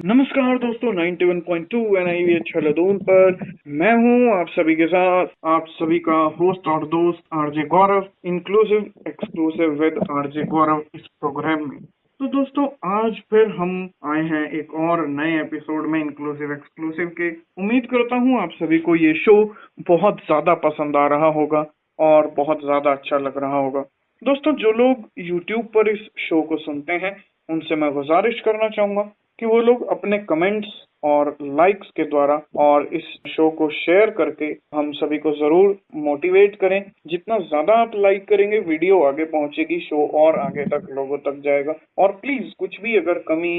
नमस्कार दोस्तों, 91.2 NIV छलदून पर मैं हूं आप सभी के साथ, आप सभी का होस्ट और दोस्त RJ Gaurav, inclusive exclusive with RJ Gaurav इस प्रोग्राम में। तो दोस्तों, आज फिर हम आए हैं एक और नए एपिसोड में इंक्लूसिव एक्सक्लूसिव के। उम्मीद करता हूं आप सभी को ये शो बहुत ज्यादा पसंद आ रहा होगा और बहुत ज्यादा अच्छा लग रहा होगा। दोस्तों, जो लोग YouTube पर इस शो को सुनते हैं उनसे मैं गुजारिश करना चाहूंगा कि वो लोग अपने कमेंट्स और लाइक्स के द्वारा और इस शो को शेयर करके हम सभी को जरूर मोटिवेट करें। जितना ज्यादा आप लाइक करेंगे, वीडियो आगे पहुंचेगी, शो और आगे तक लोगों तक जाएगा। और प्लीज कुछ भी अगर कमी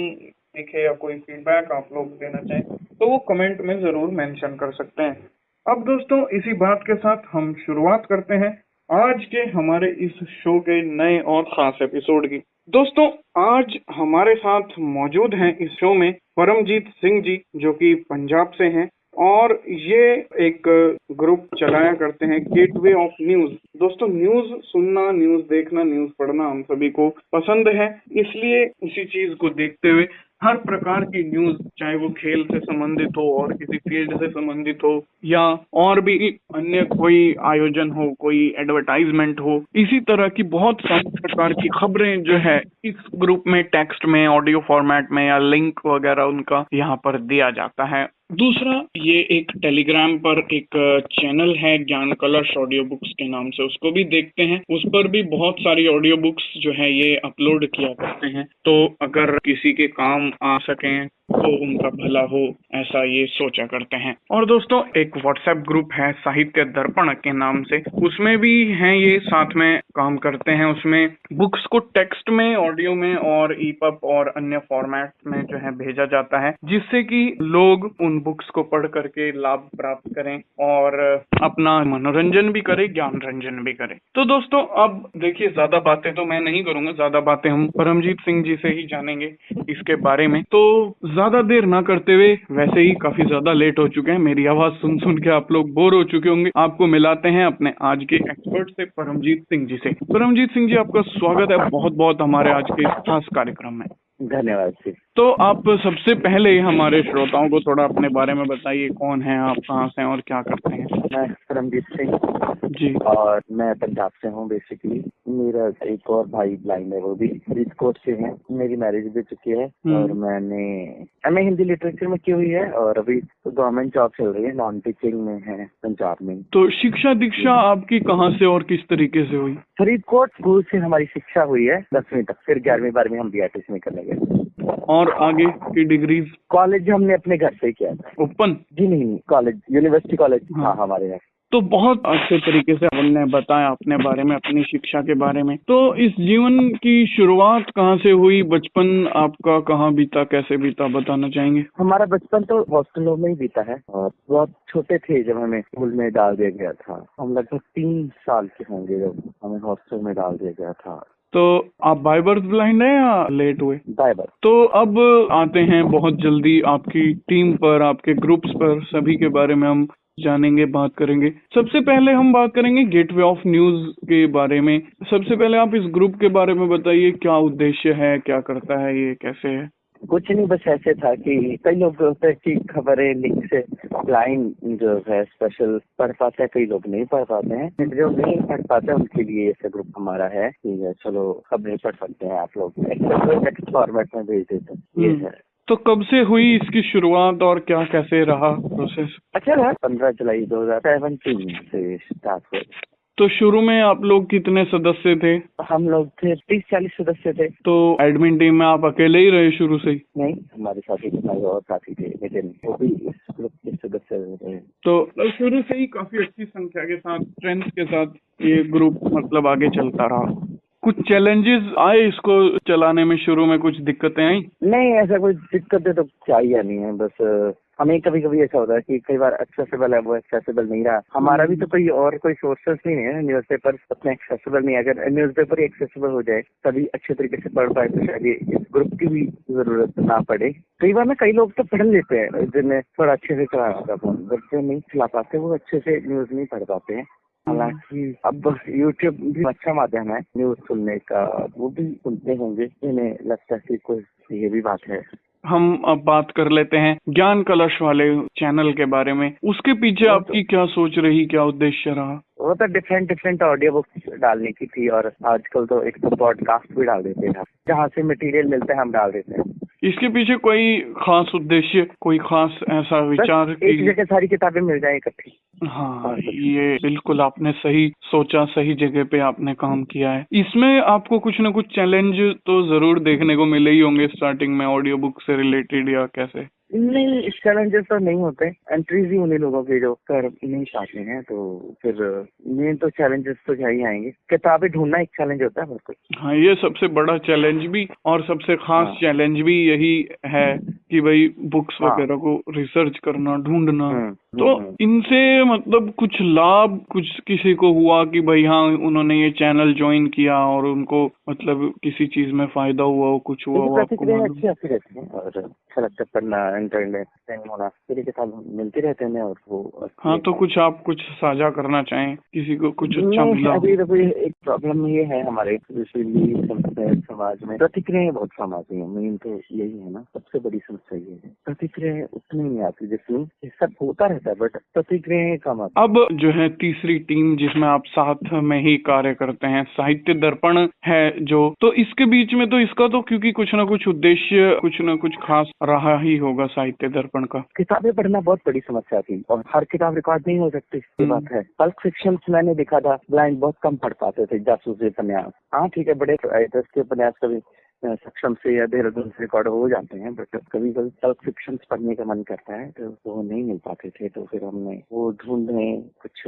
दिखे या कोई फीडबैक आप लोग देना चाहें तो वो कमेंट में जरूर मेंशन कर सकते हैं। अब दोस्तों, इसी बात के साथ हम शुरुआत करते हैं आज के हमारे इस शो के नए और खास एपिसोड की। दोस्तों, आज हमारे साथ मौजूद हैं इस शो में परमजीत सिंह जी, जो कि पंजाब से हैं और ये एक ग्रुप चलाया करते हैं गेटवे ऑफ न्यूज। दोस्तों, न्यूज सुनना, न्यूज देखना, न्यूज पढ़ना हम सभी को पसंद है, इसलिए इसी चीज को देखते हुए हर प्रकार की न्यूज, चाहे वो खेल से संबंधित हो और किसी फील्ड से संबंधित हो या और भी अन्य कोई आयोजन हो, कोई एडवर्टाइजमेंट हो, इसी तरह की बहुत सारी प्रकार की खबरें जो है इस ग्रुप में टेक्स्ट में, ऑडियो फॉर्मेट में या लिंक वगैरह उनका यहाँ पर दिया जाता है। दूसरा, ये एक टेलीग्राम पर एक चैनल है ज्ञान कलश ऑडियो बुक्स के नाम से, उसको भी देखते हैं। उस पर भी बहुत सारी ऑडियो बुक्स जो है ये अपलोड किया करते हैं, तो अगर किसी के काम आ सकें तो उनका भला हो, ऐसा ये सोचा करते हैं। और दोस्तों, एक व्हाट्सएप ग्रुप है साहित्य दर्पण के नाम से, उसमें भी हैं ये, साथ में काम करते हैं। उसमें बुक्स को टेक्स्ट में, ऑडियो में और ईपब और अन्य फॉर्मेट में जो है भेजा जाता है, जिससे कि लोग उन बुक्स को पढ़ करके लाभ प्राप्त करें और अपना मनोरंजन भी करें, ज्ञान रंजन भी करें। तो दोस्तों, अब देखिए, ज्यादा बातें तो मैं नहीं करूंगा, ज्यादा बातें हम परमजीत सिंह जी से ही जानेंगे इसके बारे में। तो ज्यादा देर ना करते हुए, वैसे ही काफी ज्यादा लेट हो चुके हैं, मेरी आवाज सुन सुन के आप लोग बोर हो चुके होंगे, आपको मिलाते हैं अपने आज के एक्सपर्ट से, परमजीत सिंह जी से। परमजीत सिंह जी, आपका स्वागत है बहुत बहुत हमारे आज के इस खास कार्यक्रम में। धन्यवाद जी। तो आप सबसे पहले हमारे श्रोताओं को थोड़ा अपने बारे में बताइए, कौन है आप, कहाँ से हैं और क्या करते हैं। मैं परमजीत सिंह जी। और मैं पंजाब से हूँ बेसिकली। मेरा एक और भाई ब्लाइंड है, वो भी फरीदकोट से है। मेरी मैरिज भी चुकी है और मैंने एमए हिंदी लिटरेचर में की हुई है और अभी तो गवर्नमेंट जॉब चल रही है, नॉन टीचिंग में है पंजाब में। तो शिक्षा दीक्षा आपकी कहाँ से और किस तरीके से हुई? फरीदकोट स्कूल से हमारी शिक्षा हुई है 10वीं तक, फिर 11वीं 12वीं हम बीआरटीसी में करने गए। और आगे की डिग्रीज? कॉलेज हमने अपने घर से ही किया था। ओपन? जी नहीं, कॉलेज यूनिवर्सिटी कॉलेज। हाँ, हमारे यहाँ। तो बहुत अच्छे तरीके से हमने बताया अपने बारे में, अपनी शिक्षा के बारे में। तो इस जीवन की शुरुआत कहाँ से हुई, बचपन आपका कहाँ बीता, कैसे बीता, बताना चाहेंगे? हमारा बचपन तो हॉस्टलों में ही बीता है और बहुत छोटे थे जब हमें स्कूल में डाल दिया गया था। हम लगभग 3 साल के होंगे जब हमें हॉस्टल में डाल दिया गया था। तो आप बाय बर्थ ब्लाइंड हैं या लेट हुए? By birth. तो अब आते हैं बहुत जल्दी आपकी टीम पर, आपके ग्रुप्स पर, सभी के बारे में हम जानेंगे, बात करेंगे। सबसे पहले हम बात करेंगे गेटवे ऑफ न्यूज के बारे में। सबसे पहले आप इस ग्रुप के बारे में बताइए, क्या उद्देश्य है, क्या करता है, ये कैसे है? कुछ नहीं, बस ऐसे था कि कई लोग होते हैं कि खबरें लिंक से ब्लाइंड जो है स्पेशल पढ़ पाते हैं, कई लोग नहीं पढ़ पाते हैं। जो नहीं पढ़ पाते हैं उनके लिए ऐसा ग्रुप हमारा है कि चलो खबरें पढ़ सकते हैं आप लोग, टेक्स्ट फॉर्मेट में भेज देते हैं। ये है। तो कब से हुई इसकी शुरुआत और क्या कैसे रहा प्रोसेस? अच्छा, 15 जुलाई 2017 से स्टार्ट हुआ। तो शुरू में आप लोग कितने सदस्य थे? हम लोग थे 30-40 सदस्य थे। तो एडमिन टीम में आप अकेले ही रहे शुरू से ही? नहीं, हमारे साथ एक हमारे और साथी थे, नितिन, वो भी इस ग्रुप के सदस्य रहे। तो शुरू से ही काफी अच्छी संख्या के साथ, स्ट्रेंथ के साथ ये ग्रुप मतलब आगे चलता रहा। कुछ चैलेंजेस आए इसको चलाने में, शुरू में कुछ दिक्कतें आई? नहीं, ऐसा कोई दिक्कतें तो चाहिए नहीं है, बस हमें कभी कभी ऐसा होता है कि कई बार एक्सेसिबल है, वो एक्सेसिबल नहीं रहा। हमारा भी तो कोई सोर्सेस नहीं है, न्यूज़पेपर अपने एक्सेसिबल नहीं है। अगर न्यूज़पेपर ही एक्सेसिबल हो जाए तभी अच्छे तरीके से पढ़ पाए तो शायद इस ग्रुप की भी जरूरत ना पड़े। कई बार ना कई लोग तो पढ़ लेते हैं जिन्हें थोड़ा अच्छे से चला पाता फोन, बच्चे नहीं चला पाते, वो अच्छे से न्यूज नहीं पढ़ पाते हैं। हालांकि अब YouTube भी अच्छा माध्यम है न्यूज सुनने का, वो भी सुनते होंगे, इन्हें लगता है कि कोई ये भी बात है। हम अब बात कर लेते हैं ज्ञान कलश वाले चैनल के बारे में। उसके पीछे आपकी क्या सोच रही, क्या उद्देश्य रहा? वो तो डिफरेंट ऑडियो बुक्स डालने की थी, और आजकल तो एक तो पॉडकास्ट भी डाल देते हैं, जहाँ से मटेरियल मिलता है हम डाल देते हैं। इसके पीछे कोई खास उद्देश्य, कोई खास ऐसा विचार एक जगह सारी किताबें मिल जाए इकट्ठी। हाँ, ये बिल्कुल आपने सही सोचा, सही जगह पे आपने काम किया है। इसमें आपको कुछ ना कुछ चैलेंज तो जरूर देखने को मिले ही होंगे स्टार्टिंग में, ऑडियो बुक से रिलेटेड या कैसे? नहीं, चैलेंजेस तो नहीं होते, एंट्रीज ही उन्हीं लोगों के जो कर नहीं पाते हैं, तो फिर मेन तो चैलेंजेस तो क्या ही आएंगे। किताबें ढूंढना एक चैलेंज होता है बस कुछ। हाँ, ये सबसे बड़ा चैलेंज भी और सबसे खास चैलेंज भी यही है कि भाई बुक्स वगैरह को रिसर्च करना, ढूंढना। तो इनसे मतलब कुछ लाभ कुछ किसी को हुआ कि भाई हाँ उन्होंने ये चैनल ज्वाइन किया और उनको मतलब किसी चीज में फायदा हुआ हो, कुछ हुआ हो आपको मालूम? अच्छी आती रहती है और अच्छा लगता है पढ़ना, इंटरनेट होना, मेरी किताब मिलती रहते हैं और वो। हाँ, तो कुछ आप कुछ साझा करना चाहें, किसी को कुछ अच्छा मिला? अभी तो कोई एक प्रॉब्लम ये है हमारे समाज में, प्रतिक्रियाएं बहुत कम आती है। मेन तो यही है ना, सबसे बड़ी समस्या ये है, प्रतिक्रियाएं उतनी नहीं आती जिसमें सब होता रहता है, बट प्रतिक्रियाएं कम आती। अब जो है तीसरी टीम जिसमें आप साथ में ही कार्य करते हैं, साहित्य दर्पण है जो, तो इसके बीच में तो इसका तो क्योंकि कुछ ना कुछ उद्देश्य, कुछ ना कुछ खास रहा ही होगा साहित्य दर्पण का। किताबें पढ़ना बहुत बड़ी समस्या थी और हर किताब रिकॉर्ड नहीं हो सकती, ये बात है। पल्प फिक्शन मैंने देखा था, ब्लाइंड बहुत कम पढ़ पाते थे, जासूसी उपन्यास। हाँ ठीक है, बड़े राइटर्स के उपन्यास कभी सक्षम से या देहरादून से रिकॉर्ड हो जाते हैं, बट कभी कभी पल्प फिक्शन पढ़ने का मन करता है तो वो नहीं मिल पाते थे, तो फिर हमने वो ढूंढने कुछ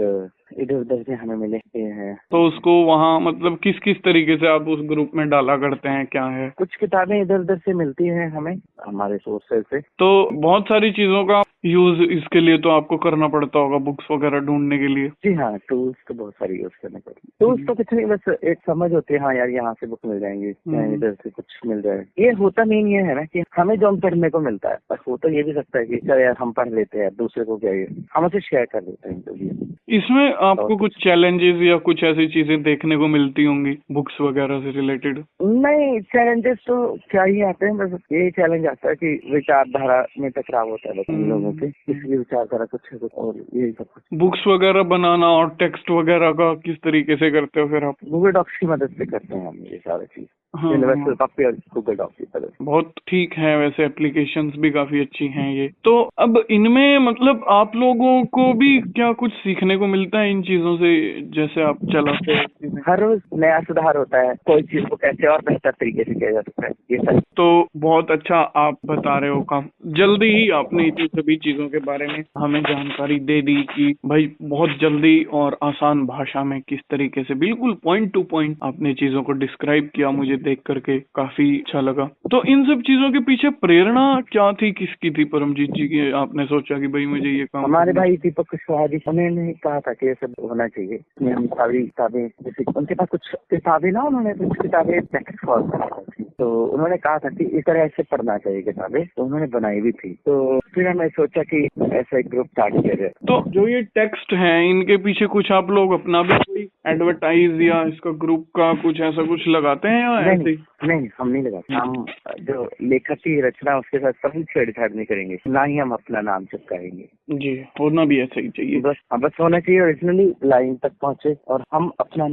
इधर उधर से हमें मिले हैं। तो उसको वहाँ मतलब किस किस तरीके से आप उस ग्रुप में डाला करते हैं, क्या है? कुछ किताबें इधर उधर से मिलती हैं हमें हमारे सोर्सेज से। तो बहुत सारी चीजों का यूज इसके लिए तो आपको करना पड़ता होगा बुक्स वगैरह ढूंढने के लिए। जी हाँ, टूल्स तो बहुत सारी यूज करने पड़ते। टूल्स तो कुछ नहीं, बस एक समझ होती है, हाँ यार यहाँ से बुक मिल जाएंगी, इधर से कुछ मिल जाए। ये होता नहीं है ना कि हमें जो पढ़ने को मिलता है, पर वो तो ये भी सकता है कि चल यार हम पढ़ लेते हैं, दूसरे को क्या ये हम उसे शेयर कर देते हैं। तो इसमें आपको कुछ चैलेंजेस या कुछ ऐसी चीजें देखने को मिलती होंगी बुक्स वगैरह से रिलेटेड? नहीं, चैलेंजेस तो क्या ही आते हैं, बस यही चैलेंज आता है कि विचारधारा में टकराव होता है बस लोगों के, किसी विचारधारा कुछ है और यही सब कुछ। बुक्स वगैरह बनाना और टेक्स्ट वगैरह का किस तरीके से करते हो फिर आप? गूगल डॉक्स की मदद से करते हैं हम ये सारी चीज। यूनिवर्सल कॉपी और गूगल डॉक्स की मदद। बहुत ठीक है, वैसे एप्लीकेशंस भी काफी अच्छी हैं ये। तो अब इनमें मतलब आप लोगों को भी क्या कुछ सीखने को मिलता है इन चीजों से, जैसे आप चलाते हैं? हर रोज नया सुधार होता है, कोई चीज को कैसे और बेहतर तरीके से किया जा सकता है, ये सब। तो बहुत अच्छा आप बता रहे हो, काम जल्दी ही आपने इन सभी चीजों के बारे में हमें जानकारी दे दी कि भाई बहुत जल्दी और आसान भाषा में किस तरीके से बिल्कुल पॉइंट टू पॉइंट आपने चीजों को डिस्क्राइब किया, मुझे देख करके काफी अच्छा लगा। तो इन सब चीजों के पीछे प्रेरणा क्या थी, किसकी थी परमजीत जी की? आपने सोचा कि भाई मुझे ये काम? हमारे भाई दीपक कुशवाहा जी, उन्होंने कहा था कि ये सब होना चाहिए। हम सारी किताबें, जैसे उनके पास कुछ किताबें ना, उन्होंने कुछ किताबें टेक्स्ट फॉर्म थी, तो उन्होंने कहा था कि इस तरह से पढ़ना चाहिए किताबें, तो उन्होंने बनाई भी थी। तो फिर हमने सोचा कि ऐसा एक ग्रुप स्टार्ट किया जाए। तो जो ये टेक्स्ट है इनके पीछे कुछ आप लोग अपना भी कोई एडवर्टाइज या इसका ग्रुप का कुछ ऐसा कुछ लगाते हैं या ऐसे? नहीं, हम नहीं लगाते। हम जो लेखक की रचना उसके साथ कभी छेड़छाड़ नहीं करेंगे, ना ही हम अपना नाम चिपकाएंगे। जी, होना भी ऐसा ही चाहिए। बस होना चाहिए ओरिजिनली लाइन तक पहुंचे, और हम अपना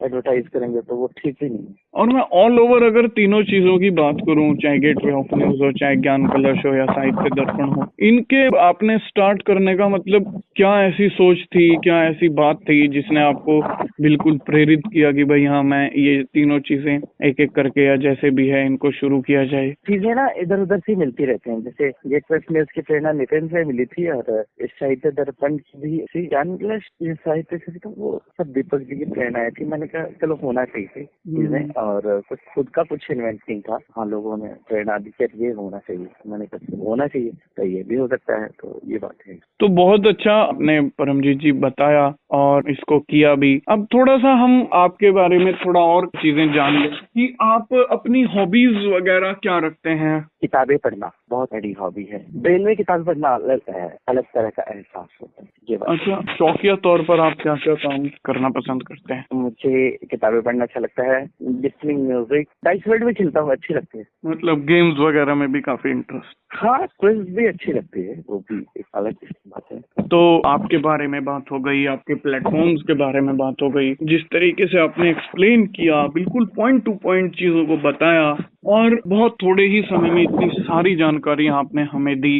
एडवर्टाइज करेंगे तो वो ठीक ही नहीं है। और मैं ऑल ओवर अगर तीनों चीजों की बात करूं, चाहे गेटवे ऑफ न्यूज हो, चाहे ज्ञान कलश हो या साहित्य दर्पण हो, इनके आपने स्टार्ट करने का मतलब क्या ऐसी सोच थी, क्या ऐसी बात थी जिसने आपको बिल्कुल प्रेरित किया कि भाई हाँ मैं ये तीनों चीजें एक एक करके या जैसे भी है इनको शुरू किया जाए? चीजें ना इधर उधर से मिलती रहती हैं, जैसे गेटवे ऑफ न्यूज की प्रेरणा नितिन से मिली थी, और इस साहित्य दर्पण की भी ज्ञान कलश साहित्य से, तो वो सब दीपक जी की प्रेरणा थी। मैंने कहा चलो होना चाहिए चीजें, और कुछ खुद का कुछ इन्वेंटिंग था। हाँ, लोगों ने प्रेरणा दी कि ये होना चाहिए, मैंने कहा होना चाहिए, तो ये भी हो सकता है, तो ये बात है। तो बहुत अच्छा आपने परमजीत जी बताया और इसको किया भी। अब थोड़ा सा हम आपके बारे में थोड़ा और चीजें जान लें कि आप अपनी हॉबीज वगैरह क्या रखते हैं, किताबें पढ़ना बहुत बड़ी हॉबी है। ब्रेन में किताबें पढ़ना अलग है, अलग तरह का एहसास होता है। ये बात। अच्छा, शौकिया तौर पर आप क्या क्या काम करना पसंद करते हैं? मुझे किताबें पढ़ना अच्छा लगता है, लिसनिंग म्यूजिक, डाइस वर्ल्ड में खेलता हूँ, अच्छी लगती है। मतलब गेम्स वगैरह में भी काफी इंटरेस्ट? हाँ, क्विज भी अच्छी लगती है, वो भी एक अलग बात है। तो आपके बारे में बात हो गई, आपके प्लेटफॉर्म्स के बारे में बात हो गई, जिस तरीके से आपने एक्सप्लेन किया, बिल्कुल पॉइंट टू पॉइंट चीजों को बताया और बहुत थोड़े ही समय में इतनी सारी जानकारियां आपने हमें दी।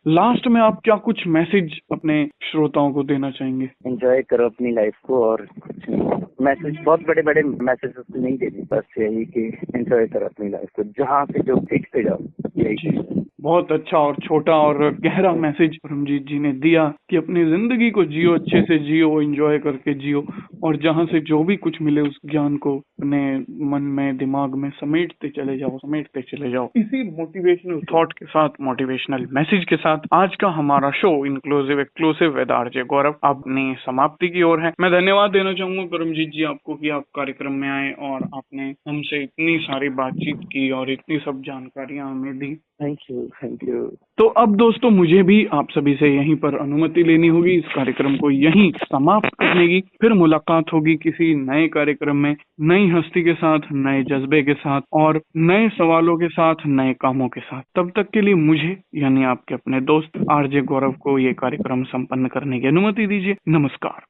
लास्ट में आप क्या कुछ मैसेज अपने श्रोताओं को देना चाहेंगे? एंजॉय करो अपनी लाइफ को और कुछ नहीं। मैसेज बहुत बड़े बड़े मैसेज नहीं देने, बस यही कि एंजॉय करो अपनी लाइफ को, जहाँ से जो सीखते जाओ, यही। बहुत अच्छा और छोटा और गहरा मैसेज परमजीत जी ने दिया कि अपनी जिंदगी को जियो, अच्छे से जियो, एंजॉय करके जियो और जहां से जो भी कुछ मिले उस ज्ञान को अपने मन में, दिमाग में समेटते चले जाओ। इसी मोटिवेशनल थॉट के साथ, मोटिवेशनल मैसेज के साथ आज का हमारा show inclusive exclusive with RJ Gaurav अपनी समाप्ति की ओर है। मैं धन्यवाद देना चाहूंगा परमजीत जी आपको कि आप कार्यक्रम में आए और आपने हमसे इतनी सारी बातचीत की और इतनी सब जानकारियां हमें दी। Thank you. तो अब दोस्तों मुझे भी आप सभी से यहीं पर अनुमति लेनी होगी इस कार्यक्रम को यहीं समाप्त करने की। फिर मुलाकात होगी किसी नए कार्यक्रम में, नई हस्ती के साथ, नए जज्बे के साथ और नए सवालों के साथ, नए कामों के साथ। तब तक के लिए मुझे यानी आपके अपने दोस्त आरजे गौरव को ये कार्यक्रम संपन्न करने की अनुमति दीजिए। नमस्कार।